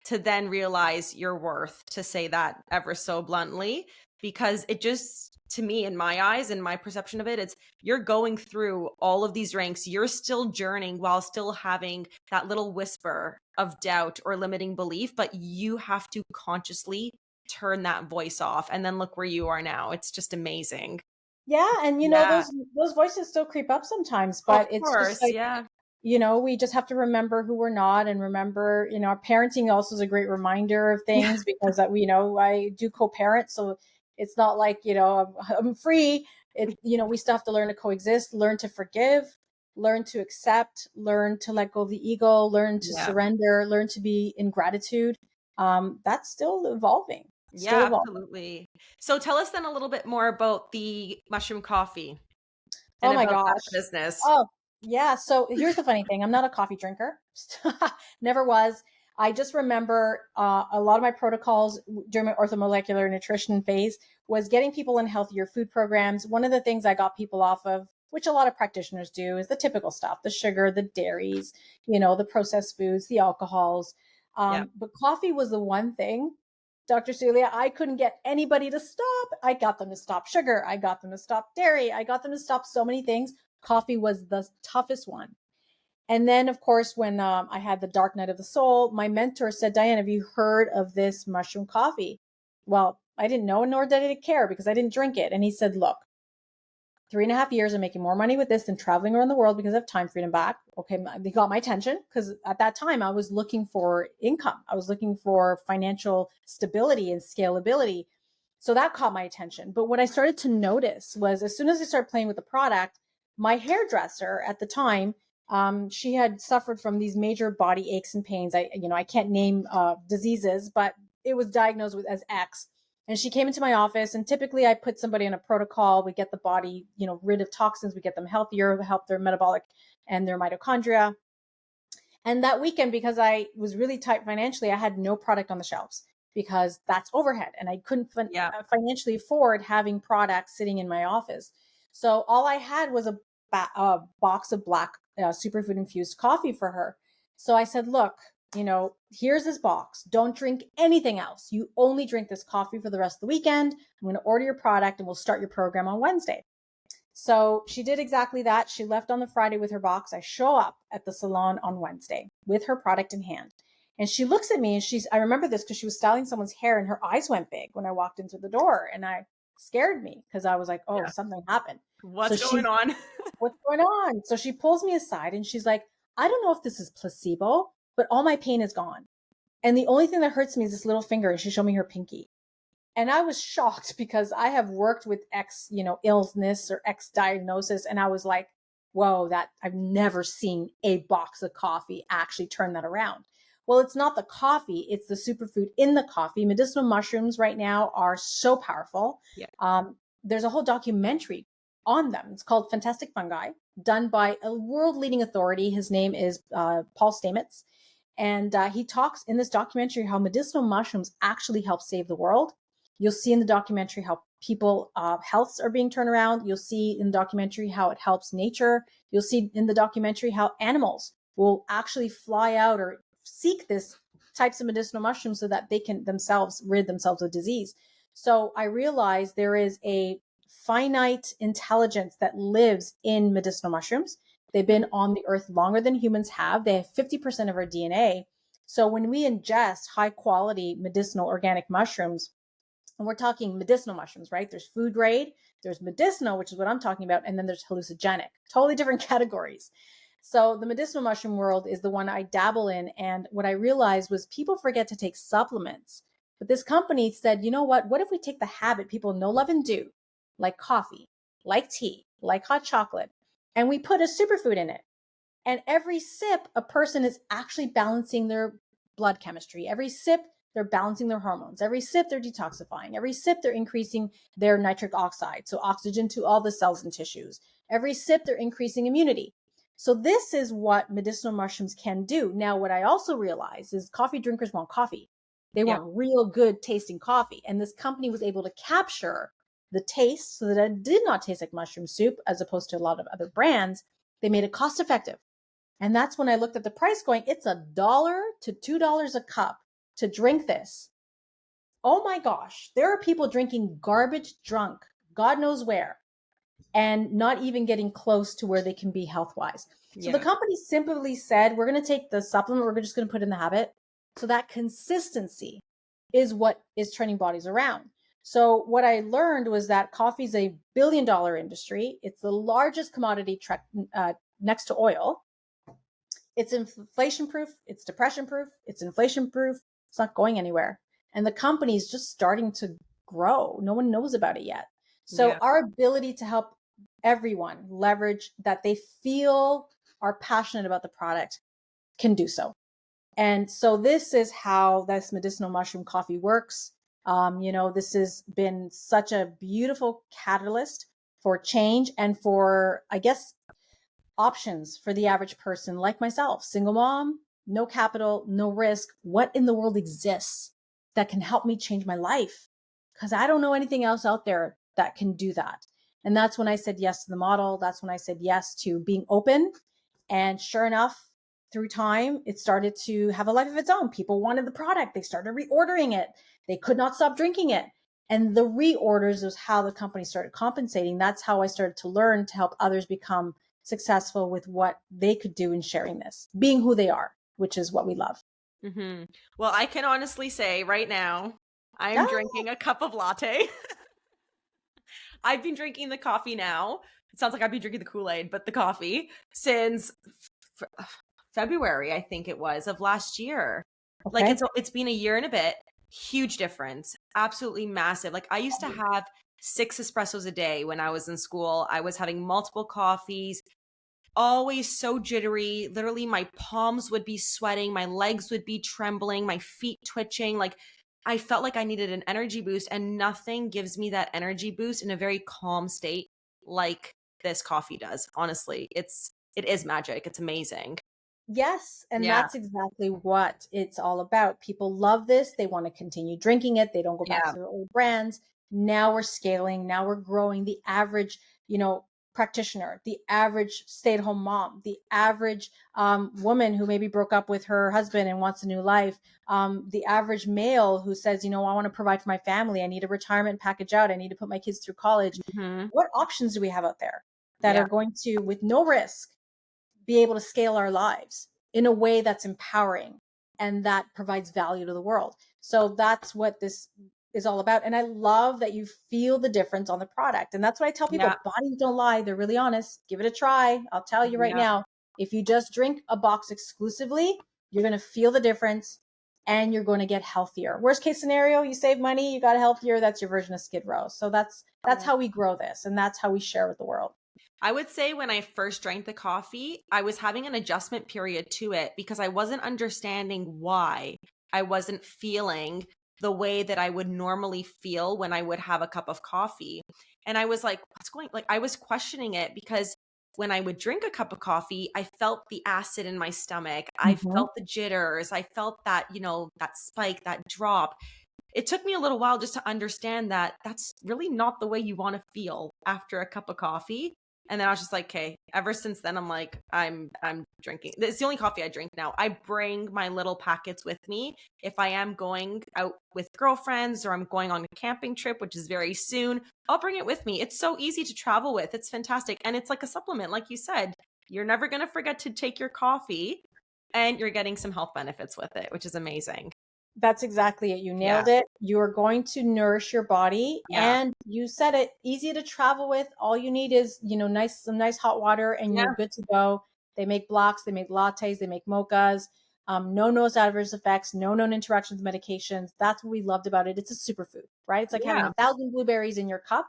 to then realize your worth, to say that ever so bluntly, because it just, to me, in my eyes and my perception of it, it's you're going through all of these ranks, you're still journeying while still having that little whisper of doubt or limiting belief, but you have to consciously turn that voice off. And then look where you are now. It's just amazing.
Yeah. And
Yeah.
those voices still creep up sometimes,
Of
but it's just
course.
like,
Yeah.
we just have to remember who we're not, and remember, our parenting also is a great reminder of
Yeah.
things, because I do co-parent. So it's not like, I'm free. We still have to learn to coexist, learn to forgive, learn to accept, learn to let go of the ego, learn to
Yeah.
surrender, learn to be in gratitude. That's still evolving, still
Yeah,
evolving.
absolutely. So tell us then a little bit more about the mushroom coffee
Oh
and
my
about that
gosh.
business.
Oh, yeah. So here's the funny thing. I'm not a coffee drinker. Never was. I just remember a lot of my protocols during my orthomolecular nutrition phase was getting people in healthier food programs. One of the things I got people off of, which a lot of practitioners do, is the typical stuff, the sugar, the dairies, the processed foods, the alcohols.
Yeah.
But coffee was the one thing, Dr. Celia, I couldn't get anybody to stop. I got them to stop sugar. I got them to stop dairy. I got them to stop so many things. Coffee was the toughest one. And then, of course, when I had the dark night of the soul, my mentor said, Dianne, have you heard of this mushroom coffee? Well, I didn't know, nor did I care because I didn't drink it. And he said, look, 3.5 years of making more money with this than traveling around the world because I have time freedom back. Okay, they got my attention because at that time I was looking for income. I was looking for financial stability and scalability. So that caught my attention. But what I started to notice was as soon as I started playing with the product, my hairdresser at the time, she had suffered from these major body aches and pains. I can't name diseases, but it was diagnosed with as X. And she came into my office, and typically I put somebody on a protocol. We get the body, rid of toxins. We get them healthier, help their metabolic and their mitochondria. And that weekend, because I was really tight financially, I had no product on the shelves because that's overhead. And I couldn't financially afford having products sitting in my office. So all I had was a box of black superfood infused coffee for her. So I said, look, here's this box. Don't drink anything else. You only drink this coffee for the rest of the weekend. I'm going to order your product and we'll start your program on Wednesday. So she did exactly that. She left on the Friday with her box. I show up at the salon on Wednesday with her product in hand. And she looks at me and I remember this because she was styling someone's hair and her eyes went big when I walked into the door, and I scared me because I was like, oh, something happened.
What's going on?
What's going on? So she pulls me aside and she's like, I don't know if this is placebo, but all my pain is gone. And the only thing that hurts me is this little finger. And she showed me her pinky. And I was shocked because I have worked with X, illness or X diagnosis. And I was like, whoa, I've never seen a box of coffee actually turn that around. Well, it's not the coffee, it's the superfood in the coffee. Medicinal mushrooms right now are so powerful.
Yeah.
There's a whole documentary on them. It's called Fantastic Fungi, done by a world-leading authority. His name is Paul Stamets. And he talks in this documentary how medicinal mushrooms actually help save the world. You'll see in the documentary how people healths are being turned around. You'll see in the documentary how it helps nature. You'll see in the documentary how animals will actually fly out or seek this types of medicinal mushrooms so that they can rid themselves of disease. So I realized there is a finite intelligence that lives in medicinal mushrooms. They've been on the earth longer than humans have. They have 50% of our DNA. So when we ingest high quality medicinal organic mushrooms, and we're talking medicinal mushrooms, right? There's food grade, there's medicinal, which is what I'm talking about, and then there's hallucinogenic, totally different categories. So the medicinal mushroom world is the one I dabble in. And what I realized was people forget to take supplements. But this company said, you know what if we take the habit people know, love, and do, like coffee, like tea, like hot chocolate, and we put a superfood in it. And every sip, a person is actually balancing their blood chemistry. Every sip, they're balancing their hormones. Every sip, they're detoxifying. Every sip, they're increasing their nitric oxide, so oxygen to all the cells and tissues. Every sip, they're increasing immunity. So this is what medicinal mushrooms can do. Now, what I also realize is coffee drinkers want coffee. They want real good tasting coffee. And this company was able to capture the taste so that it did not taste like mushroom soup, as opposed to a lot of other brands. They made it cost effective. And that's when I looked at the price going, it's $1 to $2 a cup to drink this. Oh my gosh, there are people drinking garbage drunk, God knows where, and not even getting close to where they can be health-wise. So the company simply said, we're going to take the supplement, we're just going to put in the habit. So that consistency is what is turning bodies around. So what I learned was that coffee is a billion-dollar industry. It's the largest commodity next to oil. It's inflation-proof, it's depression-proof, it's inflation-proof. It's not going anywhere. And the company is just starting to grow. No one knows about it yet. So our ability to help everyone leverage that they feel are passionate about the product can do so. And so this is how this medicinal mushroom coffee works. This has been such a beautiful catalyst for change and for, I guess, options for the average person like myself, single mom, no capital, no risk. What in the world exists that can help me change my life? Because I don't know anything else out there that can do that. And that's when I said yes to the model. That's when I said yes to being open. And sure enough, through time, it started to have a life of its own. People wanted the product. They started reordering it. They could not stop drinking it. And the reorders was how the company started compensating. That's how I started to learn to help others become successful with what they could do in sharing this, being who they are, which is what we love.
Mm-hmm. Well, I can honestly say right now, I'm
Ah,
drinking a cup of latte. I've been drinking the coffee now. It sounds like I've been drinking the Kool-Aid, but the coffee since February, I think it was, of last year. Like
okay.
it's been a year and a bit. Huge difference. Absolutely massive. Like I used to have 6 espressos a day when I was in school. I was having multiple coffees, always so jittery. Literally, my palms would be sweating, my legs would be trembling, my feet twitching. Like I felt like I needed an energy boost, and nothing gives me that energy boost in a very calm state like this coffee does. Honestly, it is magic. It's amazing.
Yes, and
Yeah.
that's exactly what it's all about. People love this. They want to continue drinking it. They don't go back
Yeah.
to their old brands. Now we're scaling. Now we're growing. The average, practitioner, the average stay-at-home mom, the average woman who maybe broke up with her husband and wants a new life, the average male who says, I want to provide for my family. I need a retirement package out. I need to put my kids through college.
Hmm.
What options do we have out there that
Yeah.
are going to, with no risk, be able to scale our lives in a way that's empowering and that provides value to the world. So that's what this is all about. And I love that you feel the difference on the product. And that's what I tell
Yeah.
people. Bodies don't lie. They're really honest. Give it a try. I'll tell you right
Yeah.
now, if you just drink a box exclusively, you're going to feel the difference and you're going to get healthier. Worst case scenario, you save money, you got healthier. That's your version of Skid Row. So that's how we grow this. And that's how we share with the world.
I would say when I first drank the coffee, I was having an adjustment period to it because I wasn't understanding why I wasn't feeling the way that I would normally feel when I would have a cup of coffee. And I was like, what's going, like, I was questioning it because when I would drink a cup of coffee, I felt the acid in my stomach. I
Mhm.
felt the jitters. I felt that, that spike, that drop. It took me a little while just to understand that that's really not the way you want to feel after a cup of coffee. And then I was just like, okay, ever since then, I'm like, I'm drinking. It's the only coffee I drink now. I bring my little packets with me. If I am going out with girlfriends or I'm going on a camping trip, which is very soon, I'll bring it with me. It's so easy to travel with. It's fantastic. And it's like a supplement. Like you said, you're never going to forget to take your coffee and you're getting some health benefits with it, which is amazing.
That's exactly it. You
Yeah.
nailed it. You are going to nourish your body,
Yeah.
and you said it, easy to travel with. All you need is, some nice hot water and you're
Yeah.
good to go. They make blocks, they make lattes, they make mochas. No known adverse effects, no known interactions with medications. That's what we loved about it. It's a superfood, right? It's like having
Yeah.
1,000 blueberries in your cup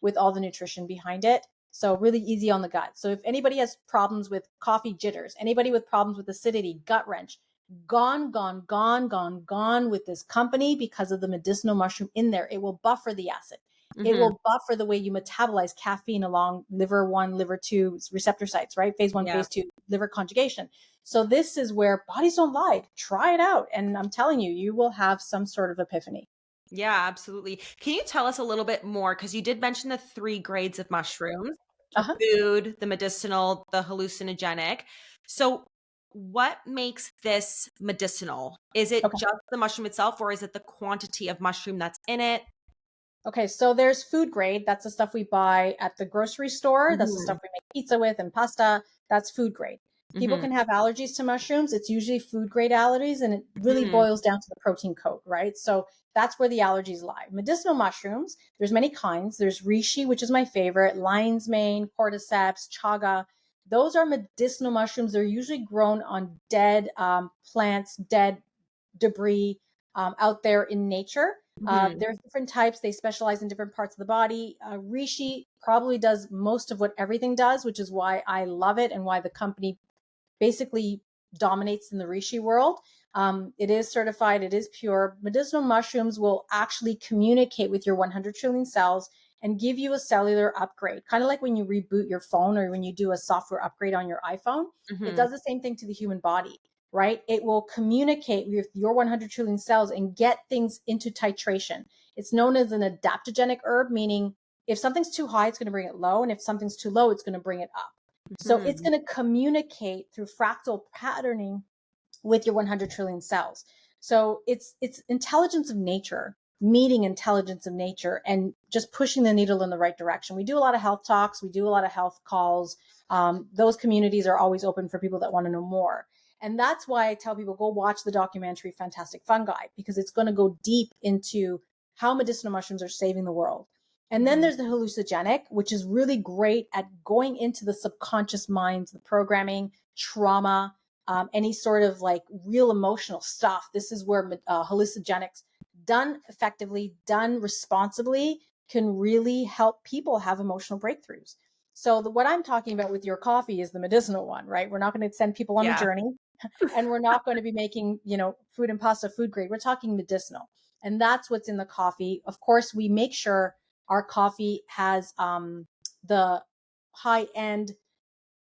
with all the nutrition behind it. So really easy on the gut. So if anybody has problems with coffee jitters, anybody with problems with acidity, gut wrench, gone, gone, gone, gone, gone with this company because of the medicinal mushroom in there. It will buffer the acid. It
Hmm.
will buffer the way you metabolize caffeine along liver 1, liver 2 receptor sites, right? Phase 1,
Yeah.
phase 2, liver conjugation. So this is where bodies don't lie. Try it out. And I'm telling you, you will have some sort of epiphany.
Yeah, absolutely. Can you tell us a little bit more? Because you did mention the 3 grades of mushrooms, the
Uh-huh.
food, the medicinal, the hallucinogenic. So, what makes this medicinal? Is it
Okay.
just the mushroom itself, or is it the quantity of mushroom that's in it?
Okay, so there's food grade. That's the stuff we buy at the grocery store. That's the
Hmm.
stuff we make pizza with and pasta. That's food grade. People
Hmm.
can have allergies to mushrooms. It's usually food grade allergies, and it really
Hmm.
boils down to the protein coat, right? So that's where the allergies lie. Medicinal mushrooms, there's many kinds. There's reishi, which is my favorite, lion's mane, cordyceps, chaga. Those are medicinal mushrooms. They're usually grown on dead plants, dead debris out there in nature.
Hmm.
There's different types. They specialize in different parts of the body. Reishi probably does most of what everything does, which is why I love it and why the company basically dominates in the reishi world. It is certified. It is pure. Medicinal mushrooms will actually communicate with your 100 trillion cells and give you a cellular upgrade, kind of like when you reboot your phone or when you do a software upgrade on your iPhone. It
Hmm.
does the same thing to the human body. right? It will communicate with your 100 trillion cells and get things into titration. It's known as an adaptogenic herb, meaning if something's too high, it's going to bring it low. And if something's too low, it's going to bring it up. So it's going to communicate through fractal patterning with your 100 trillion cells. So it's intelligence of nature, meeting intelligence of nature and just pushing the needle in the right direction. We do a lot of health talks. We do a lot of health calls. Those communities are always open for people that want to know more. And that's why I tell people, go watch the documentary Fantastic Fungi, because it's going to go deep into how medicinal mushrooms are saving the world. And then there's the hallucinogenic, which is really great at going into the subconscious minds, the programming, trauma, any sort of like real emotional stuff. This is where hallucinogenics done effectively, done responsibly, can really help people have emotional breakthroughs. So what I'm talking about with your coffee is the medicinal one, right? We're not going to send people on a journey, and we're not going to be making, food and pasta food grade. We're talking medicinal. And that's what's in the coffee. Of course, we make sure our coffee has the high-end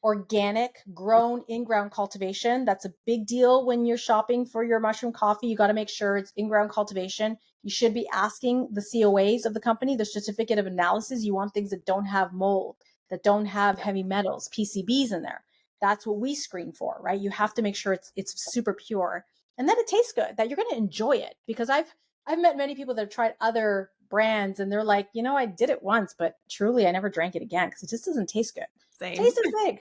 organic grown in-ground cultivation. That's a big deal when you're shopping for your mushroom coffee. You got to make sure it's in-ground cultivation. You should be asking the COAs of the company, the certificate of analysis. You want things that don't have mold, that don't have heavy metals, PCBs in there. That's what we screen for, right? You have to make sure it's super pure, and that it tastes good, that you're going to enjoy it. Because I've met many people that have tried other brands and they're like, I did it once, but truly I never drank it again because it just doesn't taste good.
Same.
Taste is big.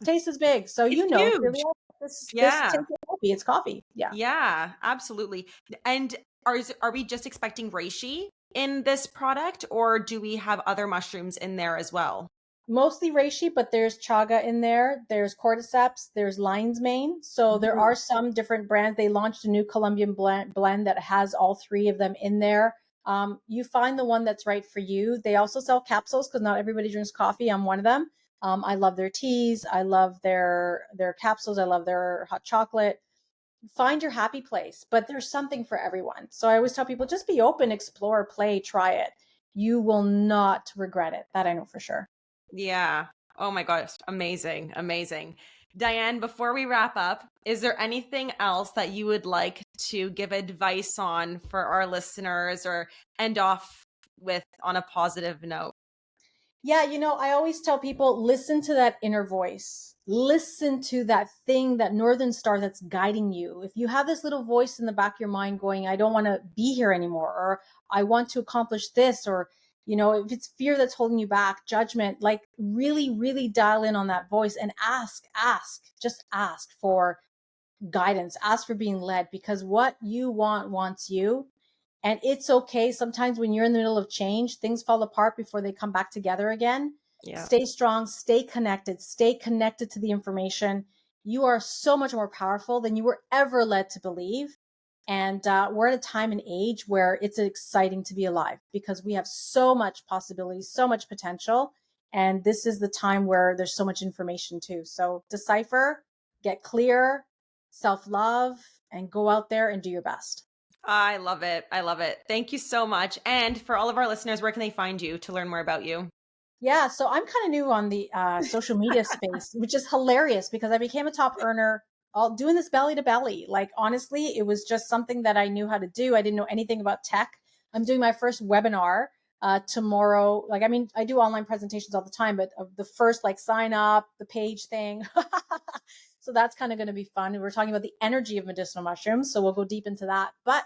Taste is big. So
It's
Celia,
huge.
this
Yeah.
tastes like coffee. It's coffee. Yeah.
Yeah, absolutely. And are we just expecting reishi in this product, or do we have other mushrooms in there as well?
Mostly reishi, but there's chaga in there. There's cordyceps. There's lion's mane. So there are some different brands. They launched a new Colombian blend that has all three of them in there. You find the one that's right for you. They also sell capsules because not everybody drinks coffee. I'm one of them. I love their teas. I love their capsules. I love their hot chocolate. Find your happy place, but there's something for everyone. So I always tell people, just be open, explore, play, try it. You will not regret it. That I know for sure.
Yeah. Oh my gosh. Amazing. Amazing. Dianne, before we wrap up, is there anything else that you would like to give advice on for our listeners or end off with on a positive note?
Yeah, I always tell people, listen to that inner voice. Listen to that thing, that northern star that's guiding you. If you have this little voice in the back of your mind going, I don't want to be here anymore, or I want to accomplish this, or, if it's fear that's holding you back, judgment, like really, really dial in on that voice and just ask for guidance, ask for being led, because what you want wants you. And it's okay. Sometimes when you're in the middle of change, things fall apart before they come back together again.
Yeah.
Stay strong, stay connected to the information. You are so much more powerful than you were ever led to believe. And we're at a time and age where it's exciting to be alive because we have so much possibility, so much potential. And this is the time where there's so much information too. So decipher, get clear, self-love, and go out there and do your best.
I love it. I love it. Thank you so much. And for all of our listeners, where can they find you to learn more about you?
Yeah, so I'm kind of new on the social media space, which is hilarious because I became a top earner all doing this belly to belly. Like, honestly, it was just something that I knew how to do. I didn't know anything about tech. I'm doing my first webinar tomorrow. Like, I mean, I do online presentations all the time, but the first like sign up, the page thing. So that's kind of going to be fun. We're talking about the energy of medicinal mushrooms. So we'll go deep into that. But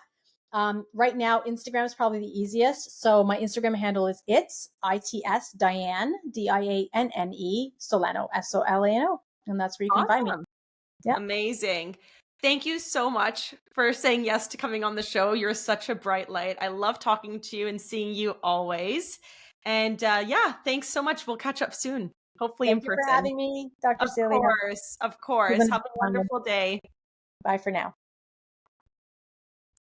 right now, Instagram is probably the easiest. So my Instagram handle is its Dianne, Dianne Solano, Solano. And that's where you can find me. Yeah.
Amazing. Thank you so much for saying yes to coming on the show. You're such a bright light. I love talking to you and seeing you always. And yeah, thanks so much. We'll catch up soon, hopefully in
Thank you for
person.
having me, Dr.
Of
Celia.
course. Of course. Have a wonderful day.
Bye for now.